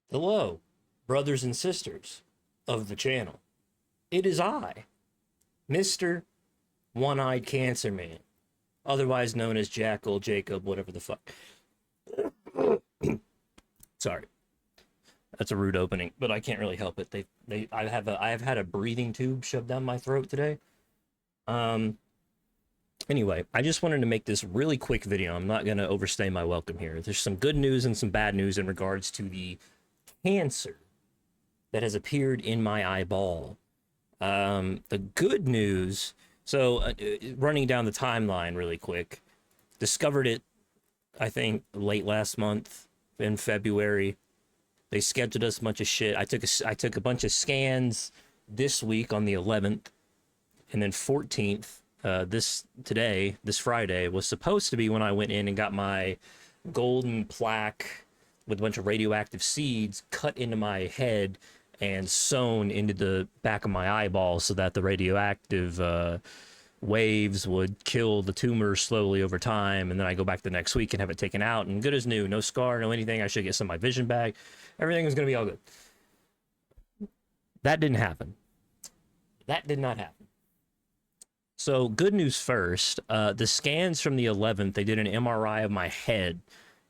Hello, brothers and sisters of the channel. It is I, Mr. One-Eyed Cancer Man, otherwise known as Jackel, Jacob, whatever the fuck. Sorry, that's a rude opening, but I can't really help it. I have had a breathing tube shoved down my throat today. Um, anyway, I just wanted to make this really quick video. I'm not gonna overstay my welcome here. There's some good news and some bad news in regards to the cancer that has appeared in my eyeball. The good news, running down the timeline really quick, discovered it, I think, late last month in February. They scheduled us a bunch of shit. I took a bunch of scans this week on the 11th, and then 14th, this Friday, was supposed to be when I went in and got my golden plaque with a bunch of radioactive seeds cut into my head and sewn into the back of my eyeball so that the radioactive waves would kill the tumor slowly over time. And then I go back the next week and have it taken out, and good as new, no scar, no anything. I should get some of my vision back. Everything was going to be all good. That didn't happen. That did not happen. So good news first, the scans from the 11th, they did an MRI of my head,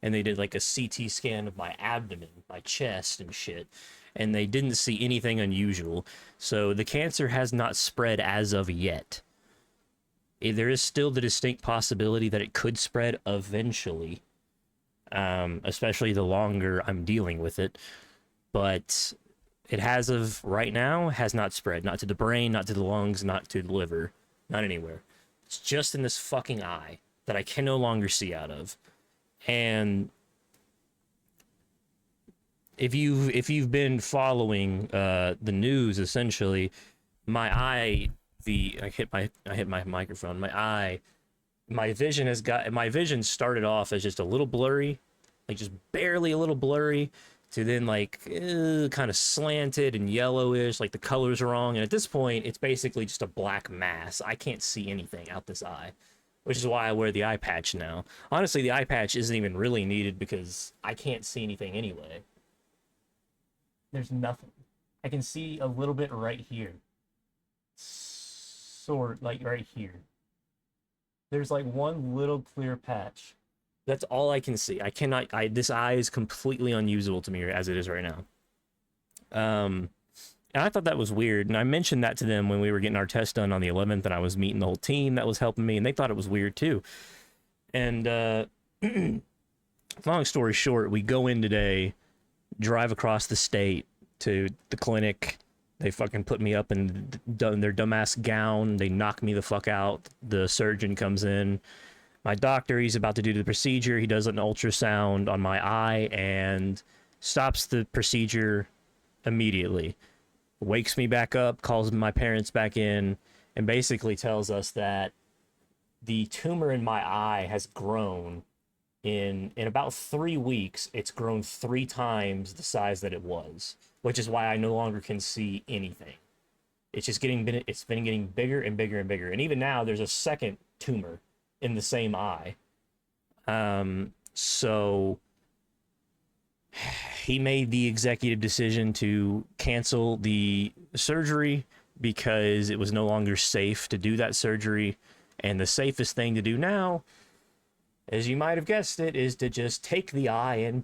and they did like a CT scan of my abdomen, my chest and shit, and they didn't see anything unusual. So the cancer has not spread as of yet. There is still the distinct possibility that it could spread eventually, especially the longer I'm dealing with it. But it has, of right now, has not spread. Not to the brain, not to the lungs, not to the liver, not anywhere. It's just in this fucking eye that I can no longer see out of. And if you've been following the news, essentially, my eye, I hit my microphone. My vision started off as just a little blurry, like just barely a little blurry, to then like kind of slanted and yellowish, like the color's wrong. And at this point, it's basically just a black mass. I can't see anything out this eye, which is why I wear the eye patch now. Honestly, the eye patch isn't even really needed because I can't see anything anyway. There's nothing. I can see a little bit right here. Sort like right here. There's like one little clear patch. That's all I can see. I cannot. This eye is completely unusable to me as it is right now. And I thought that was weird. And I mentioned that to them when we were getting our test done on the 11th, and I was meeting the whole team that was helping me, and they thought it was weird too. And long story short, we go in today, drive across the state to the clinic. They fucking put me up in their dumbass gown. They knock me the fuck out. The surgeon comes in. My doctor, he's about to do the procedure. He does an ultrasound on my eye and stops the procedure immediately. Wakes me back up, calls my parents back in, and basically tells us that the tumor in my eye has grown. In about 3 weeks, it's grown 3 times the size that it was, which is why I no longer can see anything. It's been getting bigger and bigger and bigger. And even now, there's a second tumor in the same eye. So he made the executive decision to cancel the surgery because it was no longer safe to do that surgery. And the safest thing to do now, as you might have guessed it, is to just take the eye and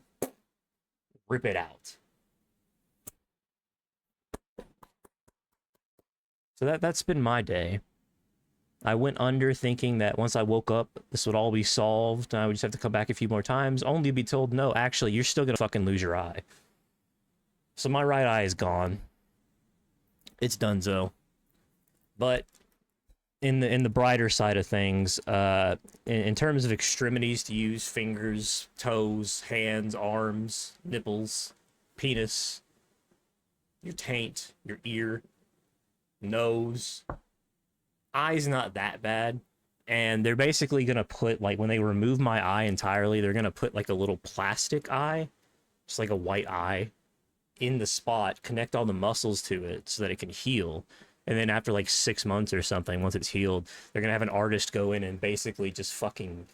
rip it out. So that's been my day. I went under thinking that once I woke up, this would all be solved, and I would just have to come back a few more times, only to be told, no, actually, you're still gonna fucking lose your eye. So my right eye is gone. It's donezo. But in the brighter side of things, in terms of extremities to use, fingers, toes, hands, arms, nipples, penis, your taint, your ear, nose, eye's not that bad. And they're basically gonna put, like, when they remove my eye entirely, they're gonna put like a little plastic eye, just like a white eye, in the spot, connect all the muscles to it so that it can heal. And then after like 6 months or something, once it's healed, they're gonna have an artist go in and basically just fucking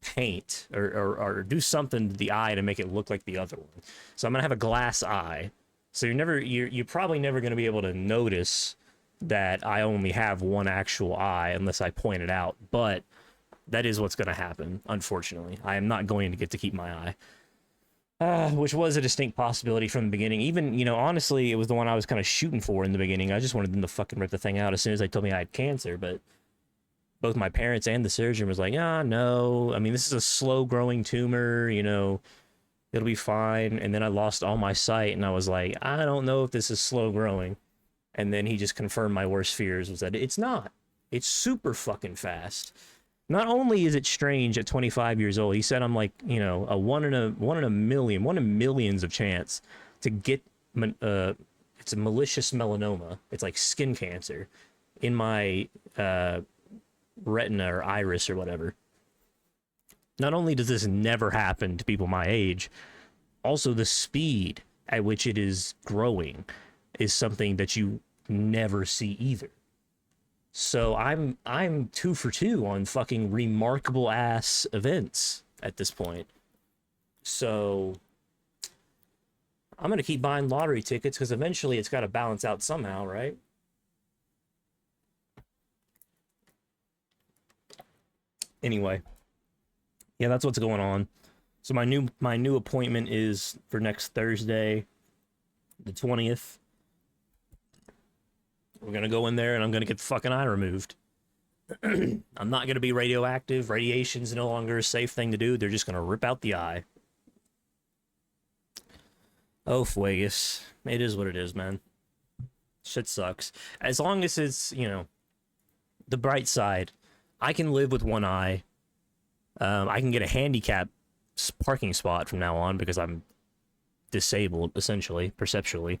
paint or do something to the eye to make it look like the other one. So I'm gonna have a glass eye. So you're probably never gonna be able to notice that I only have one actual eye unless I point it out. But that is what's gonna happen, unfortunately. I am not going to get to keep my eye. Which was a distinct possibility from the beginning. Even, you know, honestly, it was the one I was kind of shooting for in the beginning. I just wanted them to fucking rip the thing out as soon as they told me I had cancer, but both my parents and the surgeon was like, ah, no. I mean, this is a slow-growing tumor, you know, it'll be fine. And then I lost all my sight, and I was like, I don't know if this is slow-growing. And then he just confirmed my worst fears, was that it's not. It's super fucking fast. Not only is it strange at 25 years old, he said I'm like, you know, a one in a million, one in millions of chance to get, it's a malicious melanoma. It's like skin cancer in my retina or iris or whatever. Not only does this never happen to people my age, also the speed at which it is growing is something that you never see either. So I'm 2 for 2 on fucking remarkable ass events at this point. So I'm gonna keep buying lottery tickets because eventually it's got to balance out somehow, right? Anyway, yeah, that's what's going on. So my new appointment is for next Thursday, the 20th. We're gonna go in there and I'm gonna get the fucking eye removed. I'm not gonna be radioactive. Radiation's no longer a safe thing to do. They're just gonna rip out the eye. Oh, Fuegus. It is what it is, man. Shit sucks. As long as it's, you know, the bright side, I can live with one eye. I can get a handicap parking spot from now on because I'm disabled, essentially, perceptually.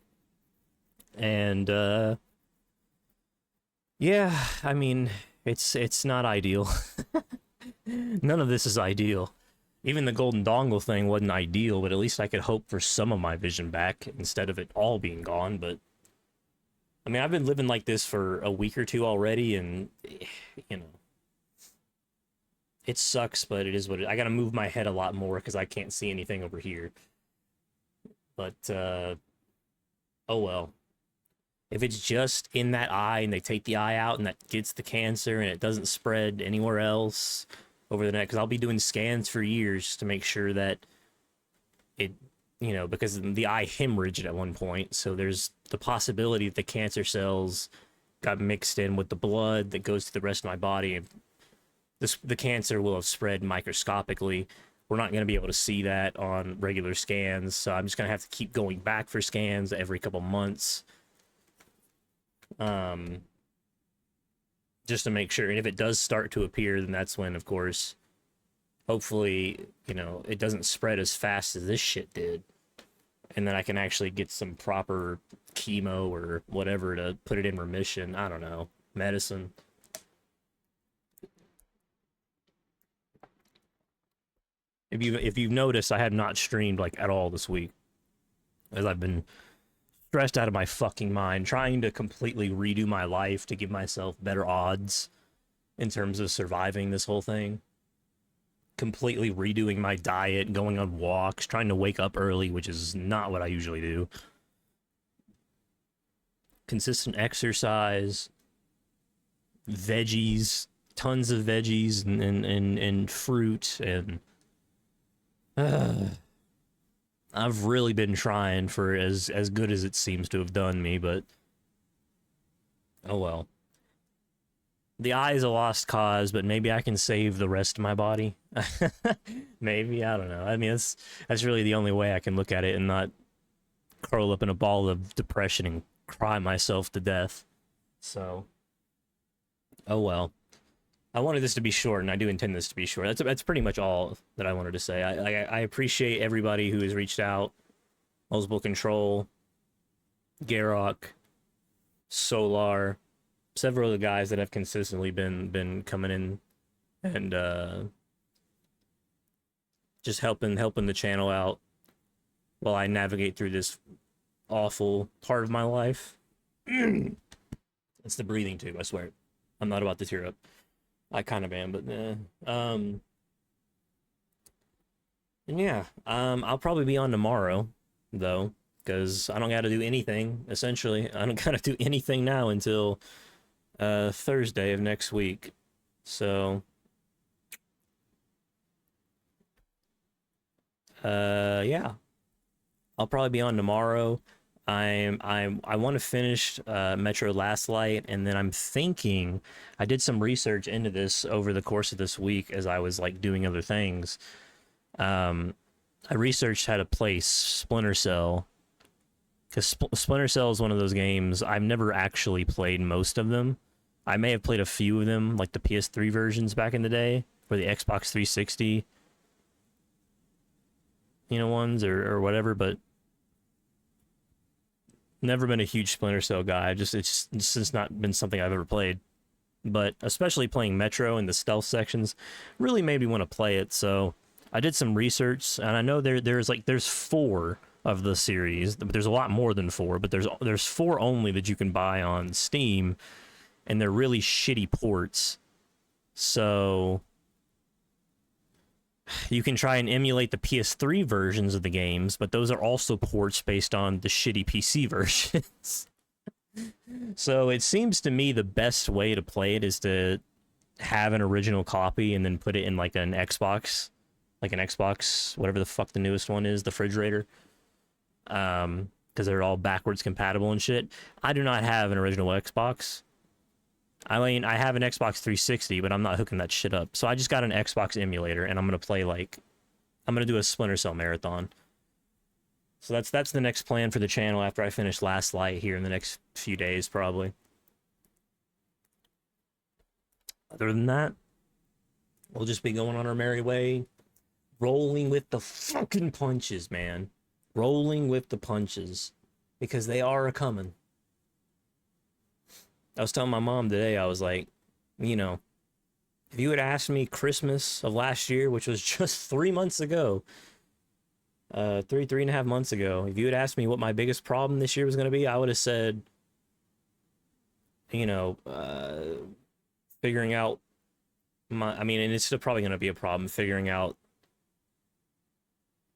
And, yeah, I mean, it's not ideal. None of this is ideal. Even the golden dongle thing wasn't ideal, but at least I could hope for some of my vision back instead of it all being gone. But I mean, I've been living like this for a week or two already, and you know, it sucks, but it is what it. I gotta move my head a lot more because I can't see anything over here. But oh well. If it's just in that eye and they take the eye out and that gets the cancer and it doesn't spread anywhere else over the next, because I'll be doing scans for years to make sure that it, you know, because the eye hemorrhaged at one point. So there's the possibility that the cancer cells got mixed in with the blood that goes to the rest of my body. And the cancer will have spread microscopically. We're not going to be able to see that on regular scans. So I'm just going to have to keep going back for scans every couple months. Just to make sure, and if it does start to appear, then that's when, of course, hopefully, you know, it doesn't spread as fast as this shit did, and then I can actually get some proper chemo or whatever to put it in remission. I don't know, medicine. If you've noticed, I have not streamed like at all this week, as I've been stressed out of my fucking mind, trying to completely redo my life to give myself better odds in terms of surviving this whole thing. Completely redoing my diet, going on walks, trying to wake up early, which is not what I usually do. Consistent exercise, veggies, tons of veggies and fruit, and I've really been trying for as good as it seems to have done me, but oh well. The eye is a lost cause, but maybe I can save the rest of my body. Maybe, I don't know. I mean, that's really the only way I can look at it and not curl up in a ball of depression and cry myself to death. So, oh well. I wanted this to be short, and I do intend this to be short. That's pretty much all that I wanted to say. I appreciate everybody who has reached out. Multiple Control, Garrock, Solar, several of the guys that have consistently been coming in and just helping the channel out while I navigate through this awful part of my life. It's the breathing tube, I swear. I'm not about to tear up. I kind of am, but And yeah, I'll probably be on tomorrow, though, because I don't got to do anything. Essentially, I don't got to do anything now until Thursday of next week. So, yeah, I'll probably be on tomorrow. I want to finish Metro Last Light, and then I'm thinking I did some research into this over the course of this week as I was like doing other things. Um, I researched how to play Splinter Cell because Splinter Cell is one of those games I've never actually played most of them. I may have played a few of them, like the PS3 versions back in the day, or the Xbox 360, ones or whatever, but never been a huge Splinter Cell guy. It's just not been something I've ever played. But especially playing Metro and the stealth sections really made me want to play it. So I did some research, and I know there's four of the series, but there's a lot more than four. But there's four only that you can buy on Steam, and they're really shitty ports. So you can try and emulate the PS3 versions of the games, but those are also ports based on the shitty PC versions. So it seems to me the best way to play it is to have an original copy and then put it in like an Xbox, whatever the fuck the newest one is, the refrigerator. Because they're all backwards compatible and shit. I do not have an original Xbox. I mean, I have an Xbox 360, but I'm not hooking that shit up. So I just got an Xbox emulator, and I'm gonna do a Splinter Cell marathon. So that's the next plan for the channel after I finish Last Light here in the next few days, probably. Other than that, we'll just be going on our merry way, rolling with the fucking punches, man. Rolling with the punches, because they are a coming. I was telling my mom today, I was like, if you had asked me Christmas of last year, which was just 3 months ago, 3.5 months ago, if you had asked me what my biggest problem this year was going to be, I would have said, you know, figuring out and it's still probably going to be a problem figuring out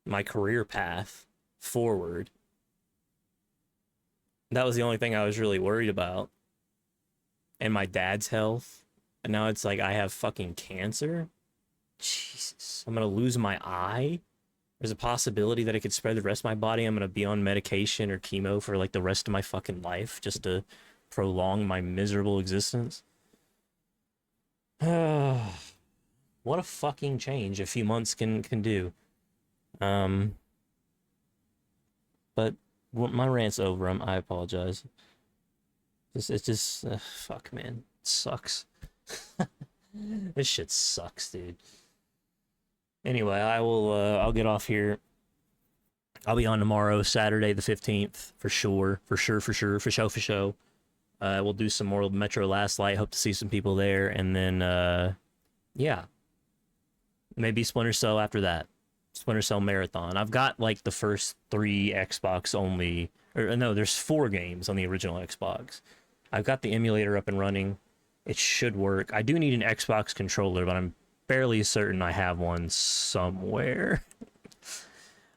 my career path forward. That was the only thing I was really worried about. And my dad's health. And now it's like I have fucking cancer. Jesus. I'm going to lose my eye. There's a possibility that it could spread the rest of my body. I'm going to be on medication or chemo for like the rest of my fucking life just to prolong my miserable existence. What a fucking change a few months can do. But my rant's over. I apologize. It's just fuck, man. It sucks. This shit sucks, dude. Anyway, I'll get off here. I'll be on tomorrow, Saturday the 15th, for sure. For show. We'll do some more Metro Last Light. Hope to see some people there. And then, yeah. Maybe Splinter Cell after that. Splinter Cell Marathon. I've got, like, the first 3 Xbox only... Or, no, there's 4 games on the original Xbox. I've got the emulator up and running. It should work. I do need an Xbox controller, but I'm fairly certain I have one somewhere.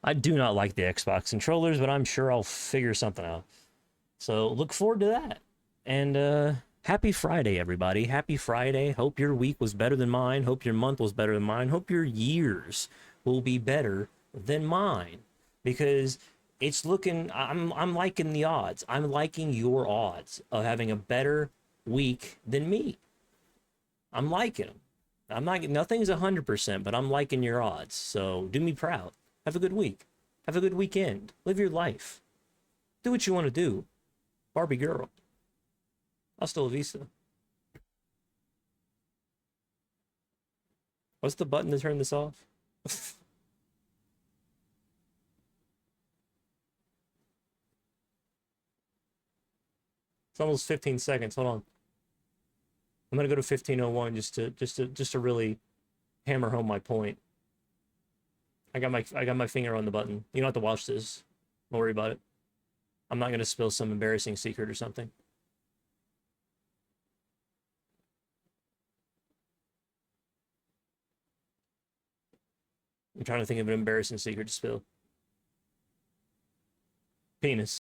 I do not like the Xbox controllers, but I'm sure I'll figure something out. So look forward to that. And happy Friday, everybody. Happy Friday. Hope your week was better than mine. Hope your month was better than mine. Hope your years will be better than mine. Because it's looking, I'm liking the odds. I'm liking your odds of having a better week than me. I'm liking them. I'm not, nothing's 100%, but I'm liking your odds. So do me proud. Have a good week. Have a good weekend. Live your life. Do what you want to do. Barbie girl. Hasta la vista. What's the button to turn this off? It's almost 15 seconds. Hold on. I'm gonna go to 15:01 just to really hammer home my point. I got my finger on the button. You don't have to watch this. Don't worry about it. I'm not gonna spill some embarrassing secret or something. I'm trying to think of an embarrassing secret to spill. Penis.